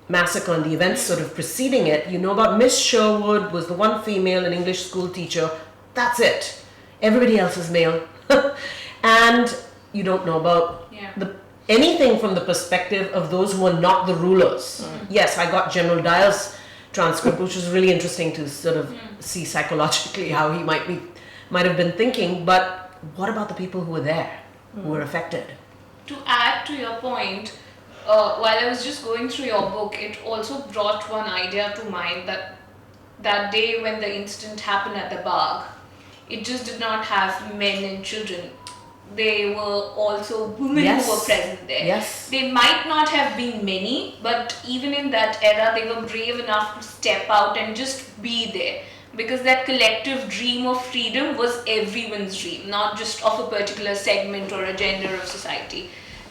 massacre and the events sort of preceding it, you know about Miss Sherwood was the one female, an English school teacher. That's it. Everybody else is male. And you don't know about anything from the perspective of those who are not the rulers. Yes, I got General Dyer's transcript, which was really interesting to sort of see psychologically how he might have been thinking. But what about the people who were there, who were affected? To add to your point, while I was just going through your book, it also brought one idea to mind that day when the incident happened at the Bagh, it just did not have men and children. They were also women who were present there. Yes. They might not have been many, but even in that era, they were brave enough to step out and just be there. Because that collective dream of freedom was everyone's dream, not just of a particular segment or a gender of society.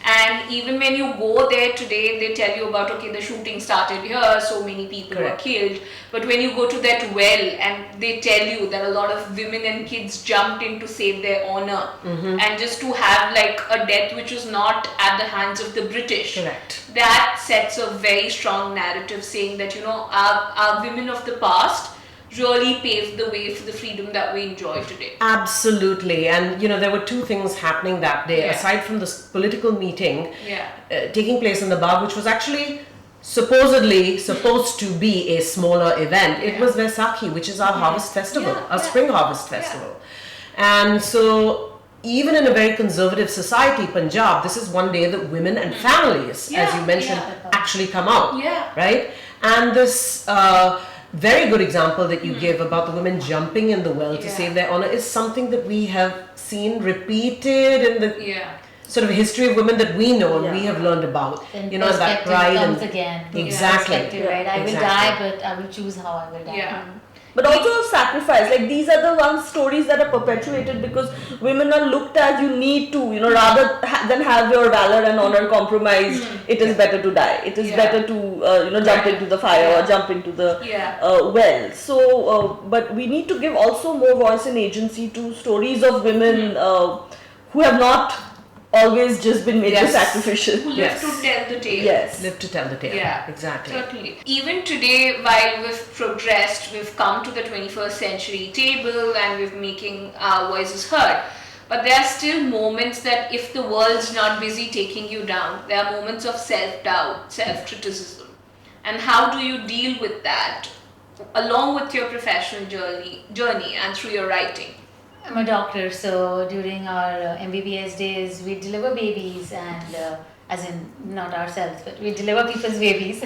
And even when you go there today, they tell you about, okay, the shooting started here, so many people were killed. But when you go to that well and they tell you that a lot of women and kids jumped in to save their honor, and just to have like a death which was not at the hands of the British. Correct. That sets a very strong narrative saying that, our women of the past really paved the way for the freedom that we enjoy today. Absolutely. And there were two things happening that day, aside from this political meeting taking place in the Bagh, which was actually supposedly supposed to be a smaller event. It was Vaisakhi, which is our harvest festival, our spring harvest festival. And so even in a very conservative society, Punjab, this is one day that women and families, as you mentioned, actually come out. Right? And this very good example that you give about the women jumping in the well to save their honor is something that we have seen repeated in the sort of history of women that we know and we have learned about. Then That perspective pride comes and again. Exactly. Perspective, right? I will die, but I will choose how I will die. But also sacrifice. Like these are the ones stories that are perpetuated because women are looked at. You need to, rather than have your valor and honor compromised. It is better to die. It is better to, jump into the fire or jump into the well. So, but we need to give also more voice and agency to stories of women who have not always just been made to sacrificial. Who live to tell the tale. Yes. live to tell the tale. Yeah, Exactly. certainly. Even today, while we've progressed, we've come to the 21st century table and we're making our voices heard. But there are still moments that if the world's not busy taking you down, there are moments of self-doubt, self-criticism. And how do you deal with that along with your professional journey and through your writing? I'm a doctor, so during our MBBS days, we deliver babies and, as in not ourselves, but we deliver people's babies.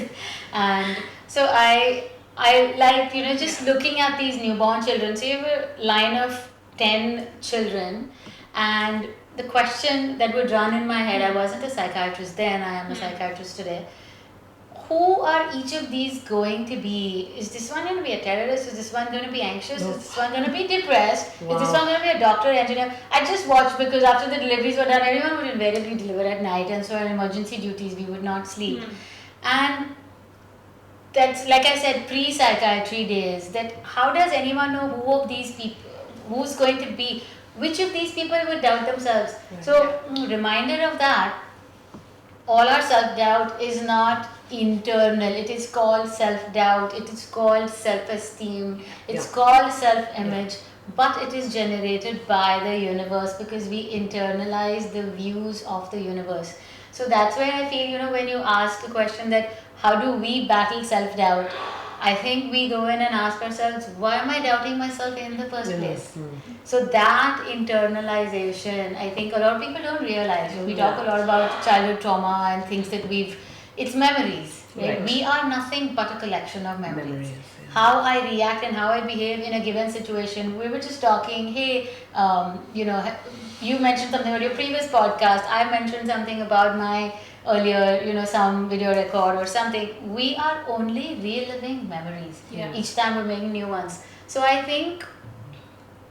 And so I like, just looking at these newborn children. So you have a line of 10 children, and the question that would run in my head, I wasn't a psychiatrist then, I am a psychiatrist today. Who are each of these going to be? Is this one going to be a terrorist? Is this one going to be anxious? Is this one going to be depressed? Is this one going to be a doctor, engineer? I just watched because after the deliveries were done, everyone would invariably deliver at night, and so on emergency duties, we would not sleep. And that's, like I said, pre-psychiatry days, that how does anyone know who of these people, who's going to be, which of these people would doubt themselves? So, reminder of that, all our self-doubt is not internal. It is called self-doubt, it is called self-esteem, it's called self-image, but it is generated by the universe because we internalize the views of the universe. So that's where I feel, when you ask the question that how do we battle self-doubt, I think we go in and ask ourselves, why am I doubting myself in the first place? Mm. So that internalization, I think a lot of people don't realize. We talk a lot about childhood trauma and things that it's memories. Right? We are nothing but a collection of memories. How I react and how I behave in a given situation. We were just talking, hey, you mentioned something about your previous podcast. I mentioned something about my earlier, some video record or something. We are only reliving memories. Each time we're making new ones. So I think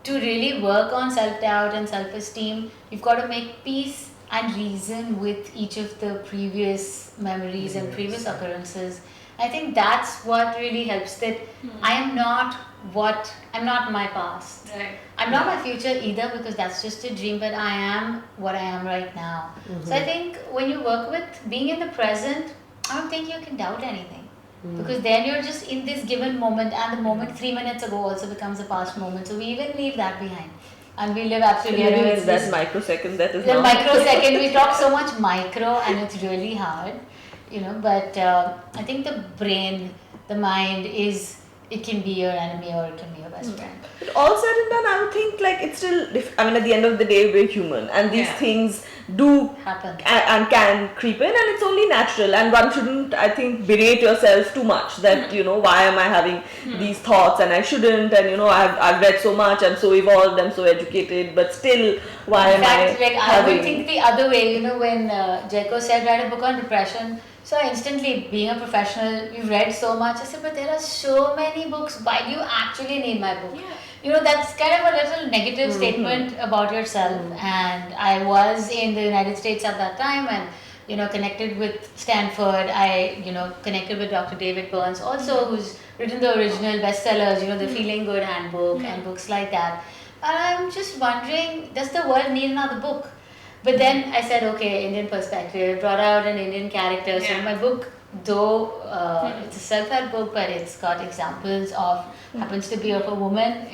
to really work on self-doubt and self-esteem, you've got to make peace and reason with each of the previous memories and previous occurrences. I think that's what really helps, that I'm not my past. Right. I'm not my future either, because that's just a dream, but I am what I am right now. So I think when you work with being in the present, I don't think you can doubt anything. Because then you're just in this given moment, and the moment 3 minutes ago also becomes a past moment. So we even leave that behind. And we live absolutely. Living in that microsecond that is the now. microsecond. We talk so much micro, and it's really hard. But I think the brain, the mind it can be your enemy or it can be your best friend. But all said and done, I would think like it's still, at the end of the day, we're human, and these things do Happen. And can creep in, and it's only natural, and one shouldn't, I think, berate yourself too much that, why am I having these thoughts, and I shouldn't, and I've read so much, I'm so evolved, I'm so educated, but still, why am I I would think the other way, when Jaico said write a book on depression, so I instantly, being a professional, you've read so much, I said, but there are so many books, why do you actually need my book? That's kind of a little negative statement about yourself. And I was in the United States at that time, and connected with Stanford. I connected with Dr. David Burns also, who's written the original bestsellers, the Feeling Good Handbook and books like that. And I'm just wondering, does the world need another book? But then I said, okay, Indian perspective, brought out an Indian character. So my book, though it's a self-help book, but it's got examples of, happens to be of a woman.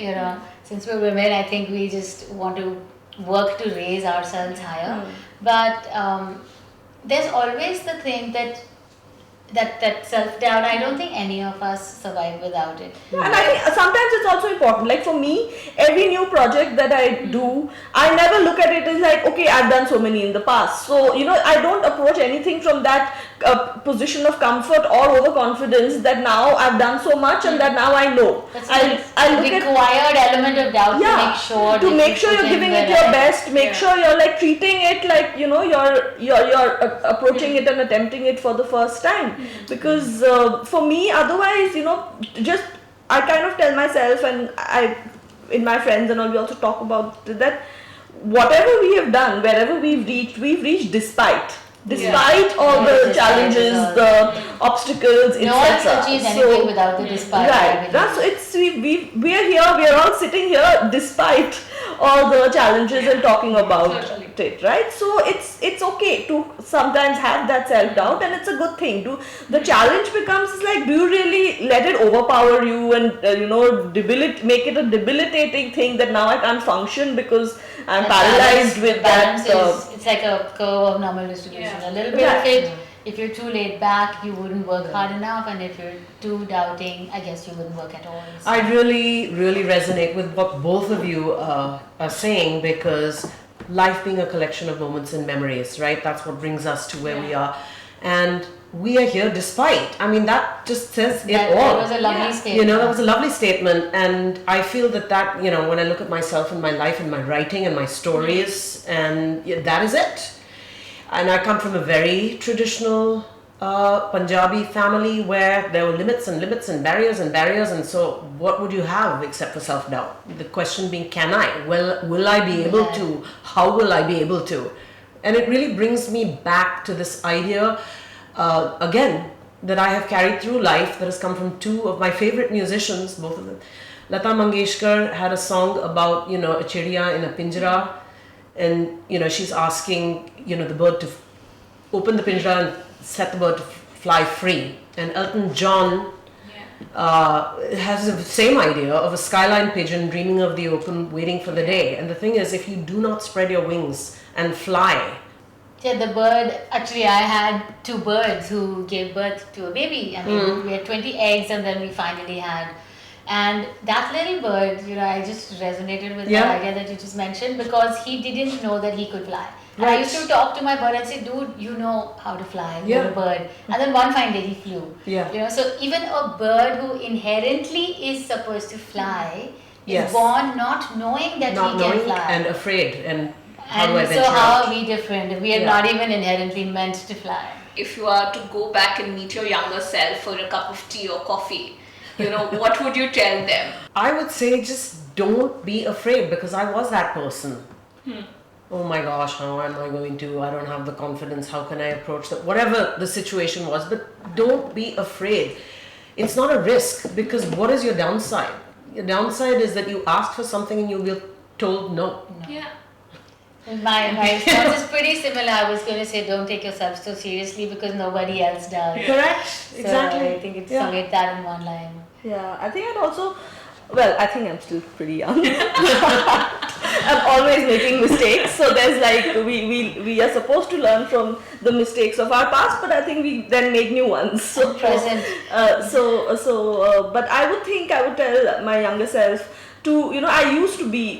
Since we're women, I think we just want to work to raise ourselves higher. But there's always the thing that self-doubt, I don't think any of us survive without it. And I think sometimes it's also important. Like for me, every new project that I do, I never look at it as like, okay, I've done so many in the past. So, I don't approach anything from that position of comfort or overconfidence that now I've done so much and that now I know. I look required element of doubt to make sure you're giving it your best, make sure you're like treating it like, you're approaching it and attempting it for the first time. Because for me, otherwise, I kind of tell myself, and in my friends and all, we also talk about that whatever we have done, wherever we've reached despite all the challenges, the obstacles, no etc. one achieves anything without the despite. Right. So we are here, we are all sitting here despite all the challenges and talking about it, right? So it's okay to sometimes have that self-doubt, and it's a good thing. The challenge becomes is like, do you really let it overpower you and make it a debilitating thing that now I can't function because I'm paralyzed with that. It's like a curve of normal distribution. A little bit of it. If you're too laid back, you wouldn't work hard enough, and if you're too doubting, I guess you wouldn't work at all. So. I really, really resonate with what both of you are saying, because life being a collection of moments and memories, right? That's what brings us to where we are. And we are here despite. I mean, that just says it all. That was a lovely statement. That was a lovely statement. And I feel that, when I look at myself and my life and my writing and my stories, and that is it. And I come from a very traditional Punjabi family where there were limits and barriers, and so what would you have except for self-doubt? The question being, can I? Will I be able to? How will I be able to? And it really brings me back to this idea, again, that I have carried through life, that has come from two of my favorite musicians, both of them. Lata Mangeshkar had a song about, a chidiya in a pinjara, and she's asking the bird to open the pinjara and set the bird to fly free. And Elton John has the same idea of a skyline pigeon dreaming of the open, waiting for the day. And the thing is, if you do not spread your wings and fly, Yeah, the bird. Actually, I had two birds who gave birth to a baby. I mean, we had 20 eggs, and then we finally had. And that little bird, I just resonated with that idea that you just mentioned because he didn't know that he could fly. And I used to talk to my bird and say, dude, you know how to fly, you're a bird. And then one fine day he flew. So even a bird who inherently is supposed to fly is born not knowing that he can fly. And afraid. And so how are we different? We are not even inherently meant to fly. If you are to go back and meet your younger self for a cup of tea or coffee, what would you tell them? I would say just don't be afraid because I was that person. Oh my gosh, how am I going to? I don't have the confidence. How can I approach that? Whatever the situation was, but don't be afraid. It's not a risk because what is your downside? Your downside is that you ask for something and you'll be told no. Yeah. My response is pretty similar. I was going to say don't take yourself so seriously because nobody else does. Correct. So Exactly. I think it's somewhat that in one line. Yeah, I think I'd also, I think I'm still pretty young. I'm always making mistakes, so there's we are supposed to learn from the mistakes of our past, but I think we then make new ones. So Present. But I would tell my younger self to,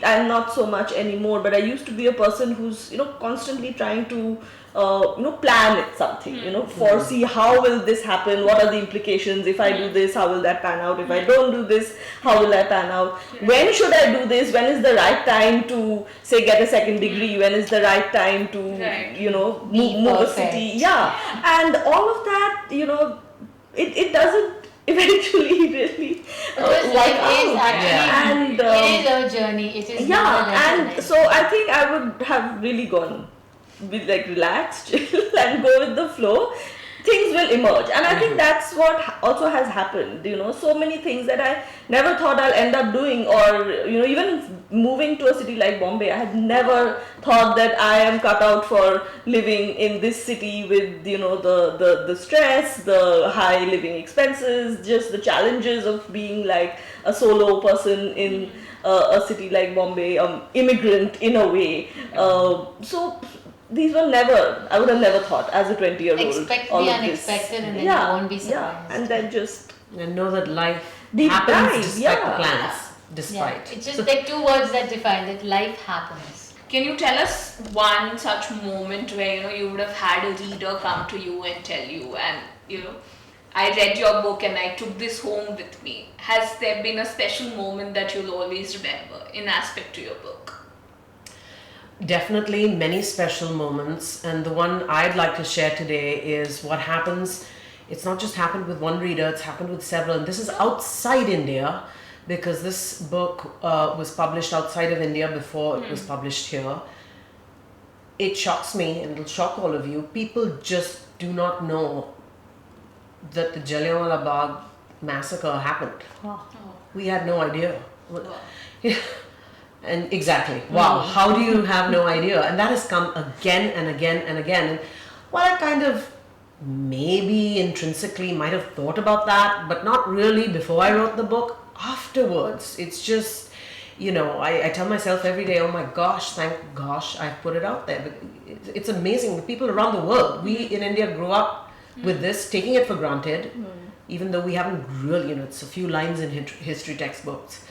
I'm not so much anymore, but I used to be a person who's, constantly trying to plan something, foresee how will this happen, what are the implications, if I do this, how will that pan out, if I don't do this, how will that pan out, when should I do this, when is the right time to say get a second degree, when is the right time to, move a city, and all of that, it doesn't eventually really Life is actually, and it is a journey, it is not a and so I think I would have really gone with relaxed, chill, and go with the flow. Things will emerge, and I think that's what also has happened. So many things that I never thought I'll end up doing, or even moving to a city like Bombay, I had never thought that I am cut out for living in this city with the stress, the high living expenses, just the challenges of being like a solo person in a city like Bombay, immigrant in a way. So these were I would have never thought as a 20-year-old. Expect the unexpected and then you won't be surprised. And then just And know that life Deep happens dive, despite the yeah. plans. Yeah, Despite. it's just like two words that define that life happens. Can you tell us one such moment where you would have had a reader come to you and tell you, and I read your book and I took this home with me. Has there been a special moment that you'll always remember in aspect to your book? Definitely many special moments, and the one I'd like to share today is what happens. It's not just happened with one reader, it's happened with several, and this is outside India because this book was published outside of India before it was published here. It shocks me and it'll shock all of you. People just do not know that the Jallianwala Bagh massacre happened. We had no idea. And exactly, wow, how do you have no idea? And that has come again and again and again. And while I kind of maybe intrinsically might have thought about that, but not really before I wrote the book, afterwards, it's just, I tell myself every day, oh my gosh, thank gosh I've put it out there. It's amazing. The people around the world, we in India grew up with this, taking it for granted, even though we haven't really, it's a few lines in history textbooks.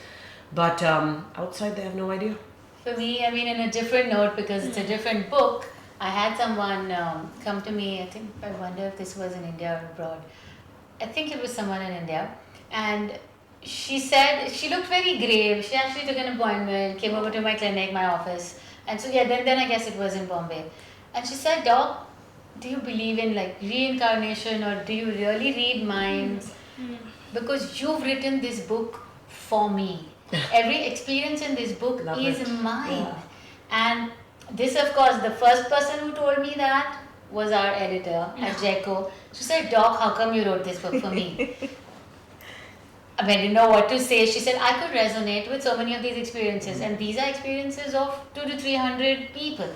But outside, they have no idea. For me, in a different note, because it's a different book, I had someone come to me, I wonder if this was in India or abroad. I think it was someone in India. And she said, she looked very grave. She actually took an appointment, came over to my clinic, my office. And so, then I guess it was in Bombay. And she said, Doc, do you believe in reincarnation, or do you really read minds? Because you've written this book for me. Every experience in this book is mine. And this, of course, the first person who told me that was our editor at Jaico. She said, Doc, how come you wrote this book for me? I didn't know what to say. She said, I could resonate with so many of these experiences. And these are experiences of 200 to 300 people.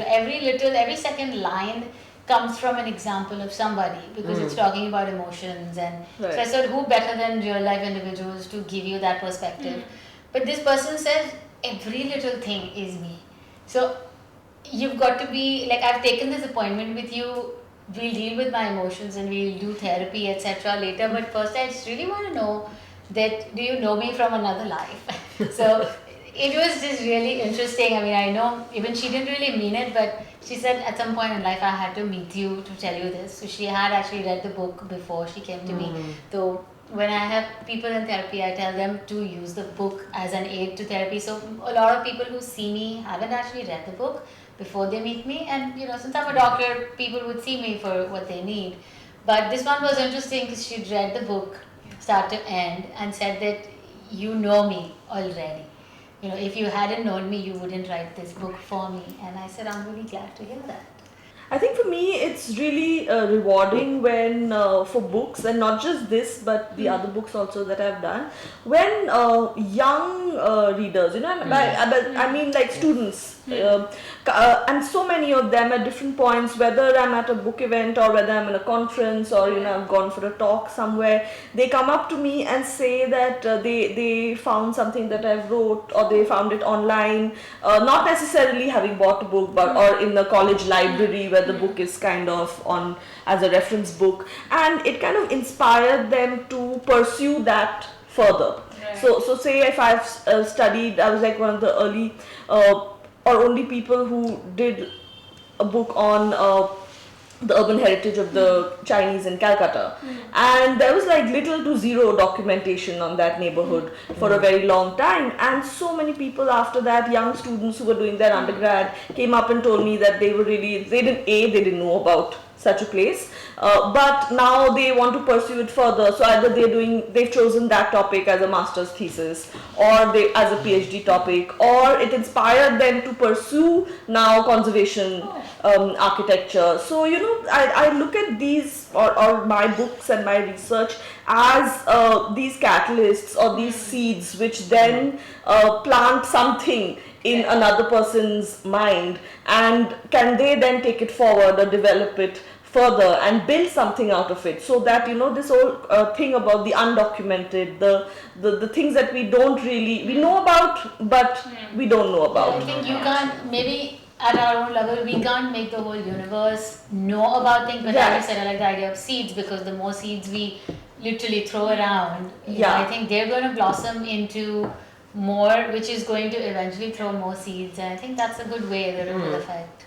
Every second line comes from an example of somebody, because it's talking about emotions. And so I said, who better than real life individuals to give you that perspective? But this person says, every little thing is me. So you've got to be like, I've taken this appointment with you. We'll deal with my emotions and we'll do therapy, etc. later. But first, I just really want to know that do you know me from another life? So it was just really interesting. I mean, I know even she didn't really mean it, but she said at some point in life I had to meet you to tell you this. So she had actually read the book before she came to me. So when I have people in therapy, I tell them to use the book as an aid to therapy. So a lot of people who see me haven't actually read the book before they meet me, and since I'm a doctor, people would see me for what they need. But this one was interesting because she'd read the book start to end and said that you know me already. If you hadn't known me, you wouldn't write this book for me. And I said, I'm really glad to hear that. I think for me it's really rewarding when for books, and not just this but the other books also that I've done, when young readers, and I mean like students, and so many of them at different points, whether I'm at a book event or whether I'm in a conference or I've gone for a talk somewhere, they come up to me and say that they found something that I've wrote, or they found it online, not necessarily having bought a book, but or in the college library where the book is kind of on as a reference book, and it kind of inspired them to pursue that further. So say if I've studied, I was like one of the early or only people who did a book on the urban heritage of the Chinese in Calcutta, and there was like little to zero documentation on that neighborhood for a very long time, and so many people after that, young students who were doing their undergrad, came up and told me that they didn't know about such a place, but now they want to pursue it further. So either they've chosen that topic as a master's thesis, or they as a PhD topic, or it inspired them to pursue now conservation architecture. So I look at these or my books and my research as these catalysts or these seeds which then plant something in another person's mind, and can they then take it forward or develop it further and build something out of it, so that this whole thing about the undocumented, the things that we know about but we don't know about. I think you can't, maybe at our own level, we can't make the whole universe know about things, but as you said, I like the idea of seeds, because the more seeds we literally throw around, I think they're going to blossom into more, which is going to eventually throw more seeds, and I think that's a good way, the ripple effect.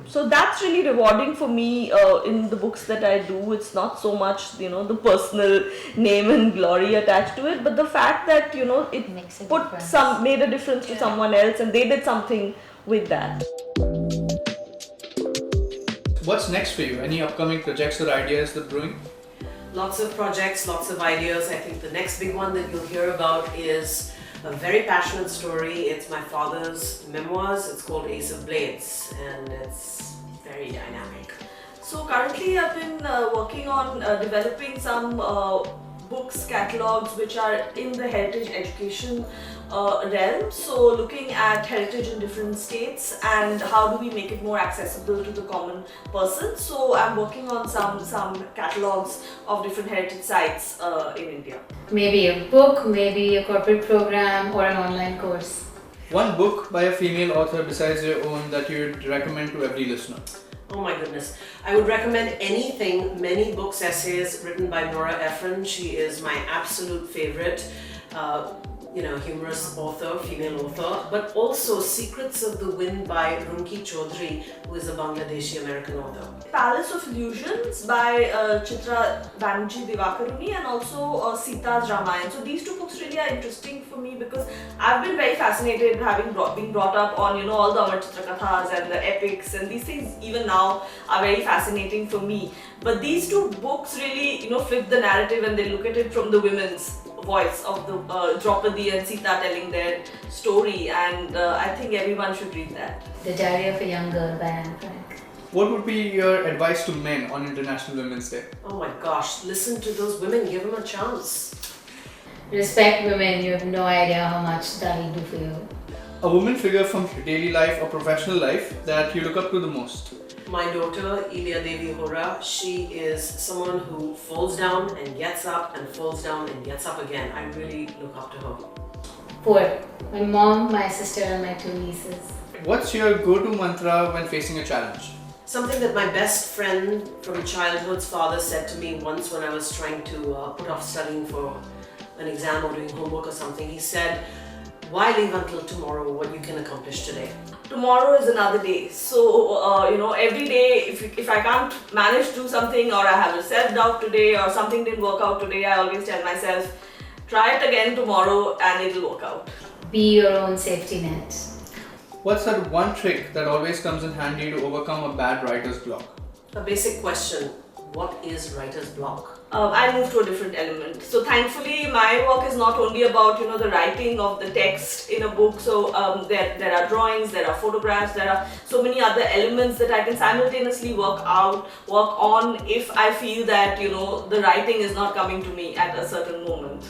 So that's really rewarding for me in the books that I do. It's not so much the personal name and glory attached to it, but the fact that it made a difference to someone else, and they did something with that. What's next for you? Any upcoming projects or ideas that are brewing? Lots of projects, lots of ideas. I think the next big one that you'll hear about is a very passionate story. It's my father's memoirs. It's called Ace of Blades, and it's very dynamic. So currently I've been working on developing some books, catalogs which are in the heritage education realm. So looking at heritage in different states and how do we make it more accessible to the common person. So I'm working on some catalogs of different heritage sites in India. Maybe a book, maybe a corporate program, or an online course. One book by a female author besides your own that you'd recommend to every listener? Oh my goodness. I would recommend anything, many books, essays written by Nora Ephron. She is my absolute favorite. Humorous author, female author, but also Secrets of the Wind by Runki Chaudhary, who is a Bangladeshi American author. Palace of Illusions by Chitra Banerjee Divakaruni, and also Sita's Ramayana. So these two books really are interesting for me because I've been very fascinated being brought up on all the Amar Chitra Kathas and the epics, and these things even now are very fascinating for me. But these two books really flip the narrative, and they look at it from the women's voice of the Draupadi and Sita telling their story, and I think everyone should read that. The Diary of a Young Girl by Anne Frank. What would be your advice to men on International Women's Day? Oh my gosh, listen to those women, give them a chance. Respect women, you have no idea how much that will do for you. A woman figure from your daily life or professional life that you look up to the most? My daughter, Ilya Devi Hora, she is someone who falls down and gets up and falls down and gets up again. I really look up to her. Four. My mom, my sister, and my two nieces. what's your go-to mantra when facing a challenge? Something that my best friend from childhood's father said to me once when I was trying to put off studying for an exam or doing homework or something. He said, why leave until tomorrow what you can accomplish today? Tomorrow is another day. So, every day, if I can't manage to do something, or I have a self-doubt today, or something didn't work out today, I always tell myself, try it again tomorrow and it'll work out. Be your own safety net. What's that one trick that always comes in handy to overcome a bad writer's block? A basic question, what is writer's block? I move to a different element. So thankfully, my work is not only about the writing of the text in a book. So there are drawings, there are photographs, there are so many other elements that I can simultaneously work on if I feel that the writing is not coming to me at a certain moment.